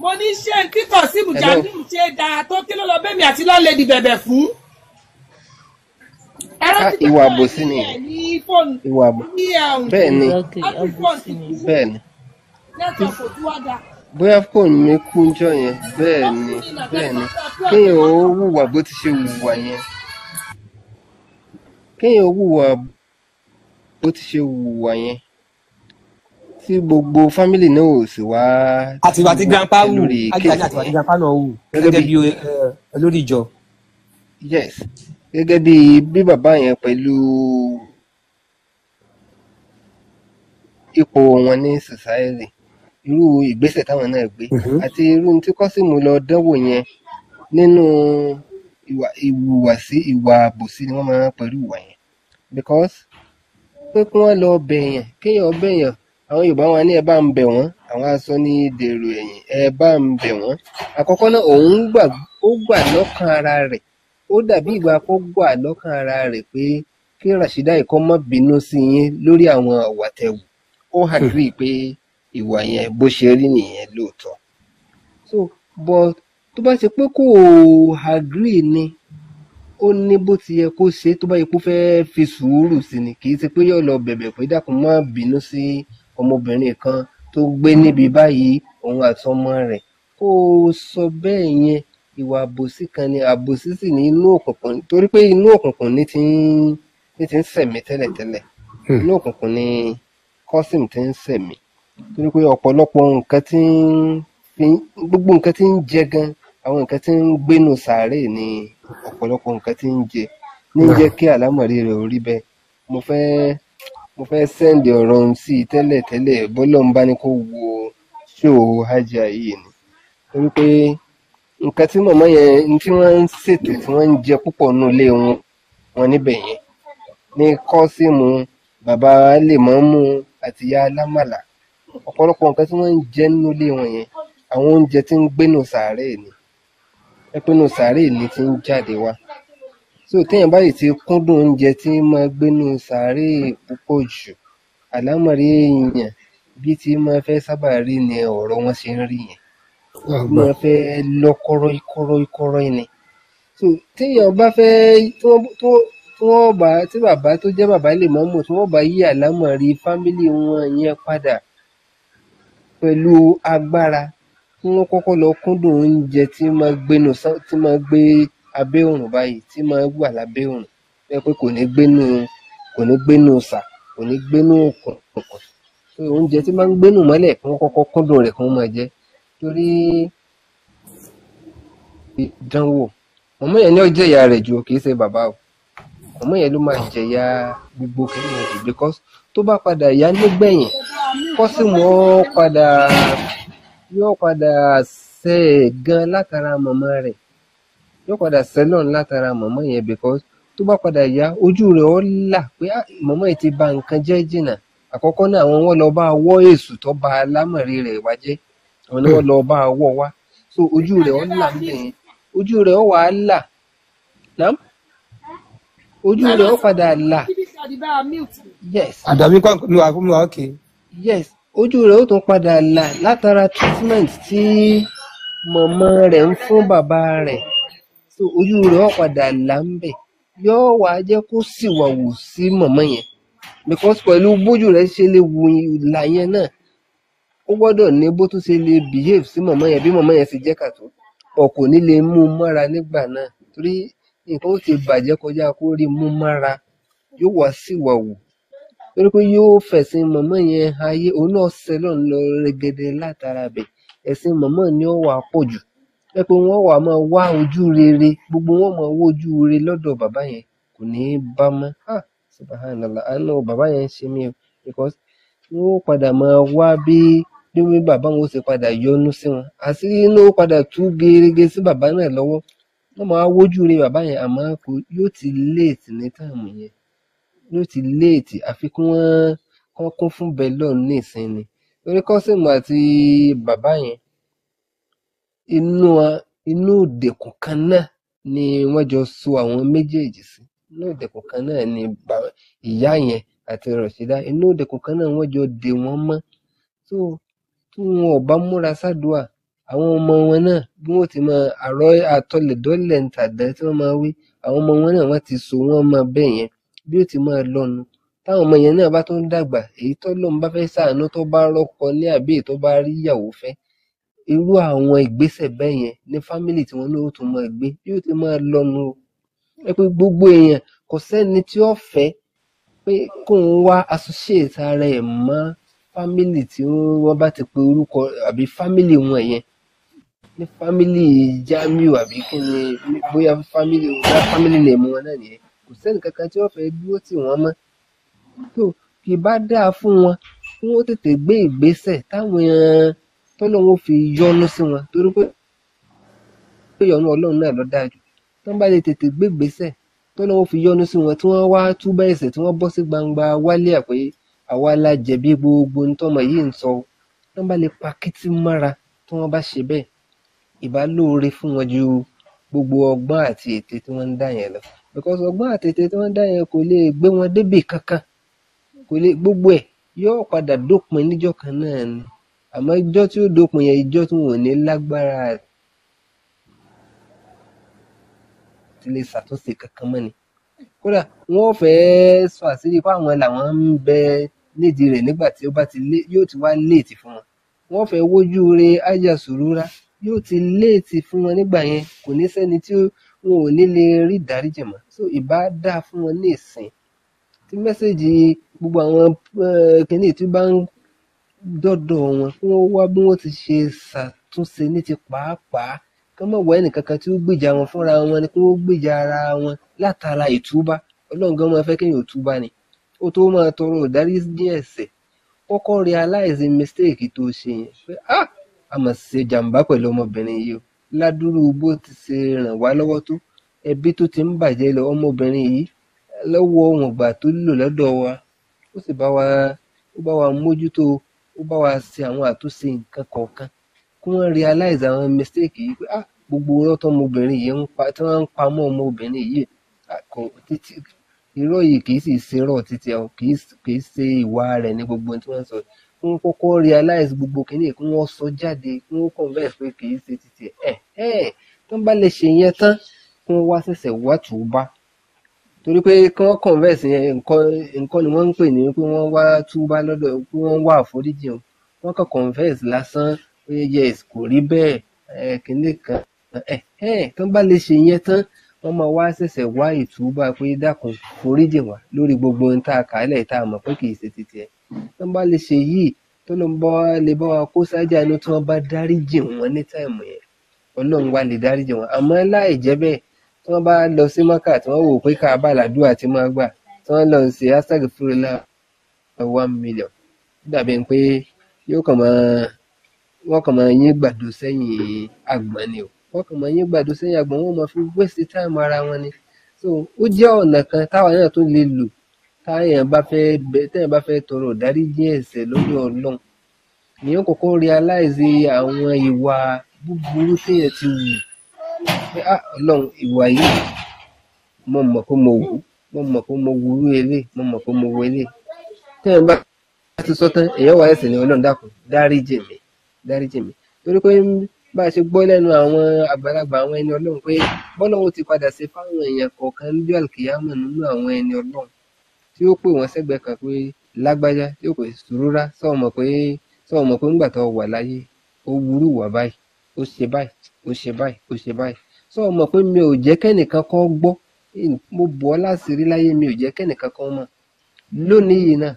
mo ní ṣé kíkọ̀ sí Mùjàmíù ṣe dáa tó kí ló lọ bẹ́mi àti lọ́lẹ́dì bẹ̀bẹ̀ fún. ìwà àbòsí ni ìwà bẹ́ẹ̀ ni bẹ́ẹ̀ ni bóyá fóònù mi kú jọ yẹn bẹ́ẹ̀ ni kéèyàn ó hùwà bó ti ṣe hùwà yẹn kéèyàn ó hùwà bó ti ṣe hùwà yẹn tí gbogbo fámìlì náà ò sì wá. àtìwà tí grandpa wù àtìwà tí grandpa náà wù gẹ́gẹ́ bí olórí ìjọ. yes gẹ́gẹ́ bí bàbá yẹn pẹ̀lú ipò wọn ní society irú ìgbésẹ̀ táwọn náà gbé àti irú tí Kọ́símù lọ dánwò yẹn nínú ìwùwàsí ìwà àbòsí ni wọ́n máa ń pẹ̀lú ìwà yẹn because pé kí wọ́n lọ bẹ̀yàn kéèyàn bẹ̀yàn àwọn Yorùbá wọn ní ẹ bá ń bẹ̀ wọ́n àwọn aṣọ ní dèrò ẹ̀yìn ẹ bá ń bẹ̀ wọ́n àkọ́kọ́ náà òun gbà lọ́kàn ara rẹ̀ ó dàbí ìgbà kó gbà lọ́kàn ara rẹ̀ pé kí Rashida ìkọ́ má bínú sí yín lórí àwọn ọ̀wà tẹ̀wù ó agree pé ìwà yẹn bó ṣe rí nìyẹn lóòótọ́ so but tó bá ṣe pé kò agree ni ó ní bó ti yẹ kó ṣe tó bá yẹ kó fẹ́ fi sùúrù sí ni kì í ṣe pé yóò lọ bẹ̀bẹ̀ pé dákun má bínú sí ọmọbìnrin kan tó gbé níbi báyìí òun àti ọmọ rẹ̀ kó sọ bẹ́ẹ̀ yẹn ìwà àbòsí kan ni àbòsí sì ní inú òkùnkùn torí pé inú òkùnkùn ní ti ń sẹ̀mí tẹ́lẹ̀tẹ́lẹ̀ inú òkùnkùn ni Kọ́símù ti ń sẹ̀mí torí pé ọ̀pọ̀lọpọ̀ nǹkan gbogbo nǹkan tí ń jẹ gan àwọn nǹkan tí ń gbénu sàárè ni ọ̀pọ̀lọpọ̀ nǹkan tí ń jẹ ní jẹ́ kí àlámọ̀rí rẹ̀ ò rí bẹ́ẹ̀ mo fẹ́ sẹ́ndì ọ̀rọ̀ ohun sí i tẹ́lẹ̀ bọ́lọ̀ ń bá ní kó wo ṣóò Hajiya yìí ni torí pé nǹkan tí màmá yẹn tí wọ́n ń ṣètò tí wọ́n ń jẹ púpọ̀ nù ilé wọn níbẹ̀ yẹn ní Kọ́símù bàbá Lèmọ́mù àti ìyá alámàlà ọ̀pọ̀lọpọ̀ nǹkan tí wọ́n ń jẹ nínú ilé wọn yẹn àwọn oúnjẹ tí ń gbénu sàárè ni ẹpinnu sàárè ni ti ń jáde wá so téèyàn báyìí ti kúndùn oúnjẹ tí máa gbénu sàárè púpọ̀ jù àlámọ̀rí èèyàn bí tí máa fẹ́ sábà rí ni ọ̀rọ̀ wọn ṣe ń rí yẹn máa fẹ́ lọ kọ́rọ́ ni so téèyàn bá fẹ́ tí bàbá tó jẹ́ bàbá Lèmọ́mù tí wọ́n bá yí àlámọ̀rí fámílì wọn yẹn padà pẹ̀lú agbára kí wọ́n kọ́kọ́ lọ kúndùn oúnjẹ tí máa gbé abẹ́ òrùn báyìí tí máa wà lábẹ́ òrùn pé kò ní gbénu sà kò ní gbénu òkùnkùn so oúnjẹ tí máa ń gbénu mọ́lẹ̀ kí wọ́n kọ́kọ́ kúndùn rẹ̀ kí wọ́n máa jẹ torí ìdánwò ọmọ yẹn ní ó jẹ̀yà rẹ̀ jù kì í ṣe bàbá o ọmọ yẹn ló máa jẹ̀yà gbogbo kìnìún rẹ̀ because tó bá padà yá nígbẹ̀yìn Kọ́símù yóò padà ṣe gan látara màmá rẹ̀ yóò padà sẹ́lọ̀n látara màmá yẹn because tó bá padà yá ojú rẹ̀ ó là pé màmá yìí ti ba nǹkan jẹ́ jìnnà àkọ́kọ́ náà àwọn wọn lọ bá wọ́ èṣù tó ba alámọ̀rí rẹ̀ wá jẹ́ àwọn ni wọ́n lọ bá wọ́ wá so ojú rẹ̀ ó là níbẹ̀ ojú rẹ̀ ó wà á là náà ojú rẹ̀ ó padà là yes àdàbí kan mi wà fún mi wà ókè yes ojú rẹ̀ ó tún padà là látara treatment tí màmá rẹ̀ ń fún bàbá rẹ̀ so ojú rẹ̀ ó padà là ń bẹ̀ yóò wá jẹ́ kó sì wà wù sí màmá yẹn because pẹ̀lú bójú rẹ̀ ṣe lè wù là yẹn náà ó gbọ́dọ̀ ní bó tún ṣe lè behave sí màmá yẹn bí màmá yẹn ṣe jẹ́ kàtó ọ̀ kò ní lè mú mọ́ra nígbà náà torí nǹkan ó ti bàjẹ́ kọjá kó rí mú mọ́ra yóò wá sí wà wù torí pé yóò fẹ̀sìn màmá yẹn ayé òun náà sẹ́lọ̀ ń lọ rẹ́gẹ́dẹ́ látara bẹ̀ ẹ̀sìn màmá ni ó wà pọ̀ jù pé wọ́n wà máa wá ojú rere gbogbo wọn máa wá ojú rere lọ́dọ̀ bàbá yẹn kò ní í bá mọ́ subhanallah àánú bàbá yẹn ṣe mí o because wọ́n padà máa wá bí bàbá wọn ó ṣe padà yọ́nú sí wọn àṣírí inú ó padà tú gerege sí bàbá náà lọ́wọ́ wọ́n máa wójú rere bàbá yẹn àmọ́ yóò ti léètì ní táàmù yẹn yóò ti léètì àfi kí wọ́n kún fún bẹ́lọ̀ ní ìsinmi torí Kọ́símù àti bàbá yẹn inú ìdẹ̀kùn kan náà ni wọ́n jọ so àwọn méjèèjì sí inú ìdẹ̀kùn kan náà ni ìyá yẹn àti Rashida inú ìdẹ̀kùn kan náà wọ́n jọ dè wọ́n mọ́ tó tí wọn ò bá múra sádùá àwọn ọmọ wọn náà bí wọ́n ti máa àrọ́ àtọlẹ̀dọ́lẹ̀ ń tàdá tí wọ́n máa wí àwọn ọmọ wọn náà wọ́n ti so wọ́n mọ́ bẹ́ẹ̀ yẹn bí ó ti máa lọ́nu táwọn ọmọ yẹn náà bá tó ń dàgbà èyí tọ́lọ́run bá fẹ́ ṣàánú tó bá rọ́kọ ní àbí èyí tó bá rí ìyàwó fẹ́ irú àwọn ìgbésẹ̀ bẹ́ẹ̀ yẹn ní fámìlì tí wọ́n ní ó tún máa gbé bí ó ti máa lọ́nu o ẹ pé gbogbo èèyàn kò sẹ́ni tí ó fẹ́ pé kóun wá associate ara ẹ̀ mọ́ fámìlì tí wọ́n bá ti pe orúkọ àbí fámìlì wọn yẹn ní fámìlì Jamiu àbí kí ni bóyá fámìlì lè mú wọn náà nìyẹn kò sẹ́ni kankan tí wọ́n fẹ́ dúró tì wọ́n mọ́ tó kì bá dáa fún wọn kí wọ́n tètè gbé ìgbésẹ̀ táwọn tọ́lọ́run fi yọ́nú sí wọn torí pé ìyọ́nú Ọlọ́run náà ló dáa jù tí wọ́n bá lè tètè gbé ìgbésẹ̀ tọ́lọ́run fi yọ́nú sí wọn tí wọ́n wá túbọ̀ ẹ̀ṣẹ̀ tí wọ́n bọ́ sí gbangba wálé àpé àwa la jẹ̀bi gbogbo ntọ́mọ yìí ń sọ tí wọ́n bá lè pa kítí mọ́ra tí wọ́n bá ṣe bẹ́ẹ̀ ìbá lóore fún wọn ju gbogbo ọgbọ́n àti ète tí wọ́n ń dá yẹn lọ because ọgbọ́n àti ète tí wọ́n ń dá yẹn kò lè gbé wọn débì kankan kò lè gbogbo ẹ̀ yóò padà dópin níjọ́ kan náà ni àmọ́ ìjọ́ tí ó dópin yẹn ìjọ́ tí wọn ò ní lágbára àti lè ṣàtúnṣe kankan mọ́ ni kódà wọ́n fẹ́ẹ́ sọ àṣírí fáwọn làwọn ń bẹ nídìí rẹ̀ nígbà tí ó bá ti lé yóò ti wá léètì fún wọn wọ́n fẹ́ẹ́ wójú re ájà sùúrúrá yóò ti léètì fún wọn nígbà yẹn kò ní sẹ́ni tí wọn ò ní lè rí ìdáríjì mọ́ so ìbá dáa fún wọn ní ìsìn tí mẹ́sẹ̀gì gbogbo àwọn kìnìún tí bá ń dọ́dọ̀ wọn kí wọ́n wá bí wọ́n ti ṣe ṣàtúnṣe ní ti pàápàá kí wọ́n má wá ẹnìkankan tí ó gbèjà wọn fúnra wọn ni kí wọ́n gbèjà ara wọn látara ìtúbá Ọlọ́run gan máa fẹ́ kéèyàn ò túbá ni ó tó máa tọrọ ìdáríjì ẹ̀ṣẹ̀ kọ́kọ́ realize mistake tó ṣe yẹn pé a mà ṣe jàǹbá pẹ̀lú ọmọbìnrin yìí o ládùúrú bó ti ṣe ràn wá lọ́wọ́ tó ẹbí tó ti ń bàjẹ́ lọ ọmọbìnrin yìí lọ́wọ́ wọn gbà tó lò lọ́dọ̀ wa ó sì bá wa mójútó ó bá wa ṣe àwọn àtúnṣe nǹkan kọ̀ọ̀kan kí wọ́n realize àwọn mistake yìí pé gbogbo ọ̀rọ̀ tó ọmọbìnrin yìí tí wọ́n ń pamọ́ ọmọbìnrin yìí títí irọ́ yìí kì í sì ṣe rọ̀ títí kì í ṣe ìwà rẹ̀ ní gbogbo tí wọ́n sọ kí wọ́n kọ́kọ́ realize gbogbo kìíní kí wọ́n sọ jáde kí wọ́n converse pé kì í ṣe títí tó ń bá lè ṣe yẹn tán kí wọ́n wá ṣẹ̀ṣẹ̀ wá túbá torí pé kí wọ́n converse yẹn nǹkan ni wọ́n ń pè ní pé wọ́n wá túbá lọ́dọ̀ pé wọ́n wá àforíjì o wọ́n kàn converse lásán pé yes kò rí bẹ́ẹ̀ kìíní kan tó ń bá lè ṣe yẹn tán wọ́n máa wá ṣẹ̀ṣẹ̀ wá ìtúbà pé dákun foríjì wá lórí gbogbo ohun tá a kà á lẹ̀ tá a mọ̀ pé kì í ṣe títí ẹ̀ tó ń bá lè ṣe yìí tó ló ń bọ́ lè bá wa kó sájà inú tí wọ́n bá dáríjì wọ́n ní táìmù yẹn Ọlọ́run wá lè dáríjì wọ́n àmọ́ láì jẹ́ bẹ́ẹ̀ tí wọ́n bá lọ sí Mákà tí wọ́n wò pé Káàbà làdúrà tí máa gbà tí wọ́n lọ sí astaghfirullah 1 million dàbí pé wọ́n kàn máa yín gbàdo sẹ́yìn àgbọ̀n ni o wọ́n kàn máa yín gbàdo sẹ́yìn àgbọ̀n wọn máa fi waste time ara wọn ni so ó jẹ́ ọ̀nà kan táwọn náà tó lè lò téèyàn bá fẹ́ tọrọ ìdáríjì ẹ̀ṣẹ̀ lọ́dọ̀ Ọlọ́run èèyàn kọ́kọ́ realize àwọn ìwà búburú téèyàn ti wù pé Ọlọ́run ìwà yìí mo mọ̀ pé mo wúrú eléyìí mo mọ̀ pé mo wọ eléyìí téèyàn bá ti sọ tán èèyàn wà ẹ̀ṣẹ̀ ní Ọlọ́run dákun dáríjì mi torí pé bá a ṣe gbọ́ lẹ́nu àwọn àgbàlagbà àwọn ẹni Ọlọ́run pé bọ́lọ́run ti padà ṣe fáwọn èèyàn kọ̀ọ̀kan níjọ́ àlùkìyámọ̀ nínú àwọn ẹni Ọlọ́run tí ó pè wọ́n sẹ́gbẹ̀ẹ́ kan pé lágbájá tí ó pè sùúrúrá sọ̀rọ̀ mọ̀ pé ńgbà tó wà láyé ó wúrú wà báyìí ó ṣe báyìí sọ̀rọ̀ mọ̀ pé mi ò jẹ́ kẹ́nìkan kan gbọ́ mo bọ̀ ọ́ láṣìírí láyé mi ò jẹ́ kẹ́nìkan kan mọ̀ lónìí yìí náà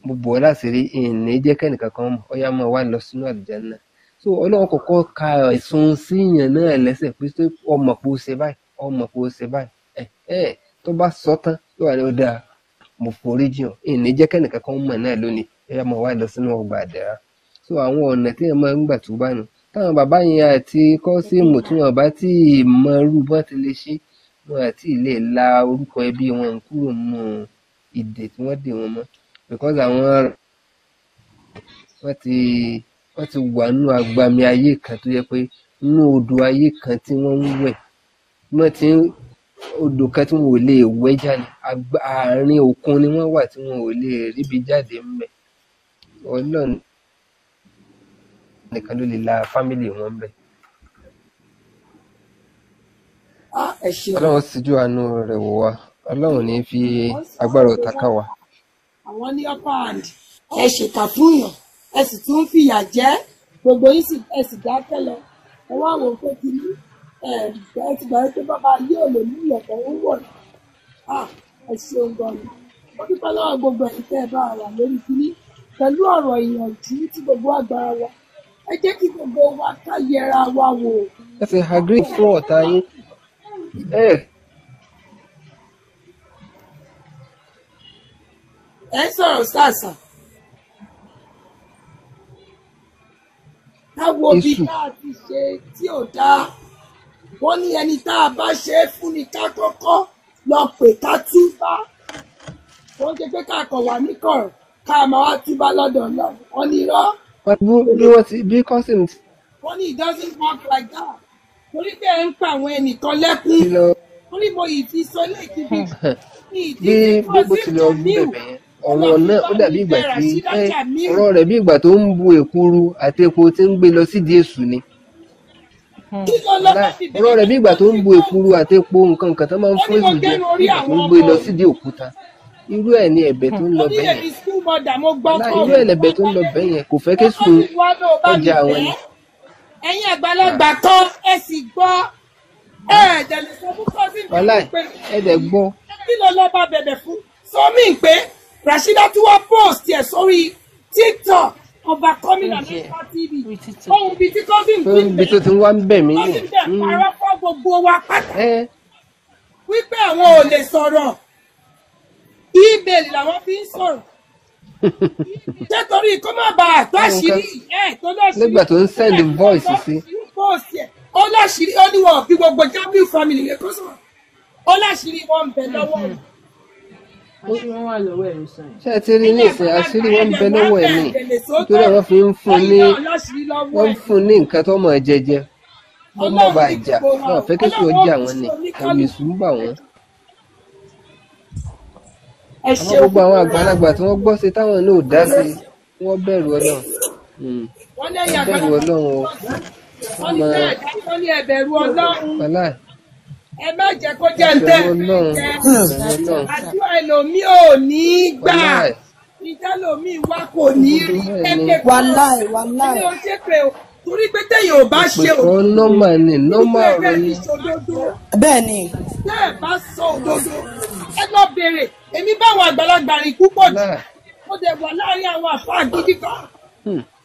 mo bọ̀ ọ́ láṣìírí ìní jẹ́ kẹ́nìkan kan mọ̀ ó yá máa wá lọ sínú àlùjánnà so Ọlọ́run kọ́kọ́ ka ẹ̀sùn síyàn náà lẹ́sẹ̀ pé ọmọ pé ó ṣe báyìí tó bá sọ tán yóò wà ní ó dáa mo foríjì ọ́ ìní jẹ́ kẹ́nìkan kan mọ̀ náà lónìí ó yá máa wá lọ sínú ọgbà àdẹ̀rà so àwọn ọ̀nà tí èèyàn máa ń gbà túbá nù táwọn bàbá yẹn àti kọ́síìmù tí wọn bá tí ì mọ irú bọ́n ti lè ṣe wọn àti lè la orúkọ ẹbí wọn kúrò nínú ìdè tí wọ́n dè wọn mọ́ because àwọn wọ́n ti wà nínú agbami ayé kan tó yẹ pé nínú odò ayé kan tí wọ́n ń wẹ̀ wọ́n ti odò kan tí wọn ò lè wẹ̀ jáde àárín òkun ni wọ́n wà tí wọn ò lè ríbi jáde ńbẹ̀ Ọlọ́run nìkan ló lè la fámìlì wọn bẹ̀. Ọlọ́run síjú àánú rẹ̀ wò wá, Ọlọ́run ní fi agbára ọ̀tá ká wa. Àwọn ní upper hand ẹ ṣèkà fún yàn ẹ sì tún fìyà jẹ gbogbo yín sì ẹ sì dákẹ́ lọ ẹ wá wò pé kí ni ẹ ti gbà pé bàbá yóò lè mú ìyẹ̀kọ̀ ń wọ̀ ẹ ṣeun gan ni ó dúpẹ́ lọ́wọ́ gbogbo ẹ̀yin tẹ́ ẹ bá wà lórí kíní pẹ̀lú ọ̀rọ̀ ìyànjú tí gbogbo agbára wa ẹ jẹ́ kí gbogbo wa ká yẹra wa wò. Ẹ sì agree fún ọ̀tá yín. Ẹ sọ̀rọ̀ sàṣà káwo bí ká ti ṣe tí ò dáa wọ́n ní ẹni tá a bá ṣe é fún ni ká kọ́kọ́ lọ pè ká túbá wọ́n ṣe pé ká kàn wá níkọ̀rọ̀ ká máa wá túbá lọ́dọ̀ náà wọ́n ní irọ́. Bí wọ́n ti bí cousin. wọ́n ní it doesn't work like that torí pé ẹ ń pa àwọn ẹnìkan lẹ́kún wọ́n ní mo yìí fi sọ léèkì bí bó ti lọ bẹ̀bẹ̀ yẹn ọ̀rọ̀ náà ó dàbí ìgbà tí ọ̀rọ̀ rẹ̀ bí ìgbà tó ń bu èkuru àti epo tí ń gbé lọ sídìí èṣù ni. Ọ̀rọ̀ rẹ̀ bí ìgbà tó ń bu èkuru àti epo nǹkan tó máa ń fún èṣù jẹ tó ń gbé lọ sídìí òkúta. Irú ẹ̀ ni ẹ̀bẹ̀ tó ń lọ bẹ̀ yẹn. Irú ẹ̀ lẹ̀bẹ̀ tó ń lọ bẹ̀ yẹn kò fẹ́ kéṣù ọjà àwọn ni. Ẹ̀yin àgbàlagbà kan ẹ sì gbọ́ ẹ̀ẹ́dẹ̀ sọ fún cousin pé ẹ̀ẹ́dẹ̀ gbọ́. Kí ló lọ bá bẹ̀bẹ̀ fún? Sọ mí pé Rashida tún wá post ẹ̀ sórí TikTok Overcoming America TV. Ohun bíi tí cousin fi ń bẹ̀. Ibi tó ti wá ń bẹ̀ mí nù. Parọ́ fọ́ gbogbo wa pátá. Wípé àwọn ò lè sọ̀rọ̀. Email làwọn fi ń sọ̀rọ̀. Ṣé torí kó má bàa àtọ́ àṣírí tó lọ́ṣírí. Nígbà tó ń send voice sí. Ó láṣírí ó ní wọn bí gbogbo Jamiu family yẹn kó sọ̀rọ̀. Ó láṣírí wọn ń bẹ lọ́wọ́ rẹ̀. Ṣé ẹ ti rí ní ìsìn àṣírí wọn ń bẹ lọ́wọ́ ẹ̀ ní nítorí wọ́n fi ń fún ní nǹkan tó mọ̀ jẹjẹ wọ́n mọ̀ bá jà náà fẹ́ kí sùn ó jà wọ́n ni ẹ̀rù ìṣù ń bà wọ́n. Àwọn gbogbo àwọn àgbàlagbà tí wọ́n gbọ́ sí táwọn náà dá sí wọ́n bẹ̀rù Ọlọ́run. Bẹ̀rù Ọlọ́run o. Wọ́n ní ẹ̀bẹ̀rù Ọlọ́run. Ẹ má jẹ́ kó jẹ́ ǹtẹ́ àdúrà ẹlòmíì ò ní gbà ìjà ẹlòmíì wá kò ní rí ẹgbẹ́ wàláì ní o ṣe pé o torí pé téèyàn ò bá ṣe o nọ́mà ni nọ́mà ọ̀rọ̀ ni bẹ́ẹ̀ ni tẹ́ ẹ bá sọ òdodo ẹ lọ bèrè èmi báwọn àgbàlagbà rìn púpọ̀ jù mo dẹ̀ wà láàrin àwọn àfáà gidi kan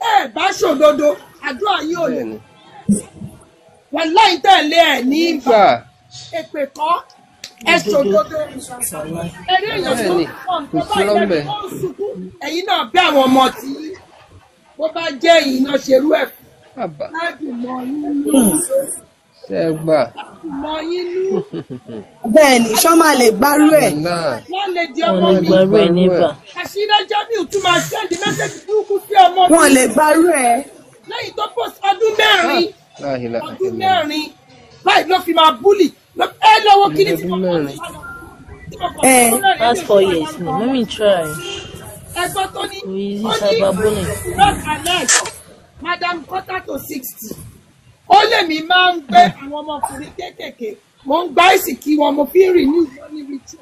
ẹ bá ṣòdodo àdúrà yìí ò lè wàláì tẹ̀lé ẹ̀ ní ìgbà èpè kọ́ ẹ̀sùn òdodo ẹ̀rí èèyàn tó ń pọ̀ tó bá yẹ kó sunkún ẹ̀yin náà bí àwọn ọmọ tí bó bá jẹ́ ẹ̀yin náà ṣerú ẹ̀ láti mọ yín nú. Ṣẹ́gbà. Mọ yín nú. Bẹ́ẹ̀ ni sọ́mà lè gbárù ẹ̀. Wọ́n lè di ọmọ mi. Àṣírí Jamiu tún máa sẹ́ndì mẹ́sẹ̀jì burúkú sí ọmọ mi. Wọ́n lè gbárù ẹ̀. Lẹ́yìn tó post ọdún mẹ́rin báyìí ló fi máa búlì ẹ lọ́wọ́ kí ni tí mo kọ́ That's 4 years. Let me try. ẹgbẹ́ tó ní Cyberbullying. Madam quarter to 60 ó lè mi máa ń gbé àwọn ọmọkùnrin kéékèèké mo ń gbá ìsìnkí wọn mo fi ń rìn ní ìlú níbi tí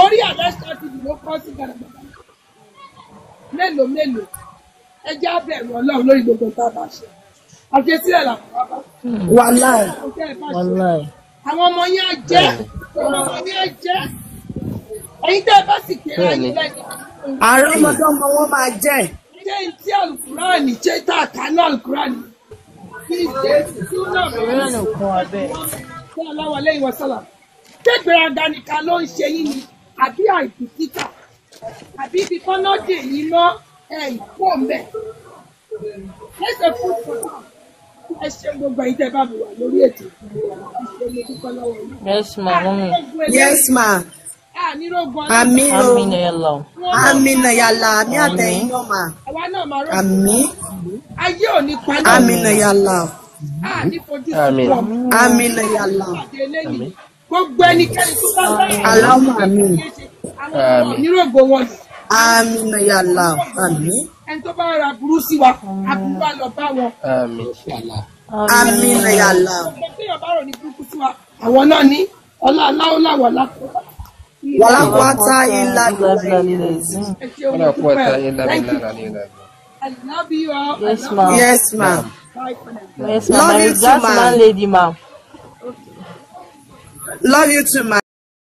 orí àlẹ́sà ti dìbò kọ́ sí gàdàgbàdà mélòó ẹ jẹ́ abẹ̀rù Ọlọ́run lórí gbogbo tá a bá ṣe àṣesílẹ̀ làwọn bàbá. Wàláì. Àwọn ọmọ yẹn á jẹ́ ẹ̀yin tẹ́ ẹ bá sì kéré ayé lẹ́yìn. Àárọ̀ ọmọdọ́mọ wọn máa jẹ́. Ṣé n tí Alukurani ṣe tá a kà ní Alukurani? Kí ṣe tí ó náà bẹ̀rẹ̀ Ọlọ́run kún wa bẹ́ẹ̀. Ṣé aláwọ̀ lẹ́yìn wọ́sálà? Ṣé ìgbéraga nìkan ló ń ṣe yín ni? Àbí àìbìkítà? Àbí ibi kọ́nà dè yín mọ́ ìkó mẹ́? Ẹsẹ̀ fún ìfọ̀tà. Ẹ ṣe gbogbo ẹ̀yin tẹ́ bá mi wà lórí ètò. Yes, ma, mommy. Yes, ma. Àmín o. Àmín yàlá àmì àtẹ̀yìn náà mà. Àmín. Ayé ò ní padà. Àmín yàlá. Àmín yàlá. Gbogbo ẹnikẹ́ni tó bá bá yàrá. Aláwọ̀ àmín. Nírògbò wọn. Àmín yàlá. Àmín. ẹni tó bá ra burú sí wa aburú wa lọ bá wọn. Àmín. Amina ya Allah. Kéèyàn bá rò ní burúkú sí wa àwọn náà ní ọlá aláwọ̀ làwọ̀ lápò. Wala quwwata illa billah. Wala quwwata illa billah. I love you all. Yes, ma'am. Yes, ma'am. Bye for now. Yes, Love ma'am. you That's too, ma'am. my lady, ma'am. Love you too, ma'am.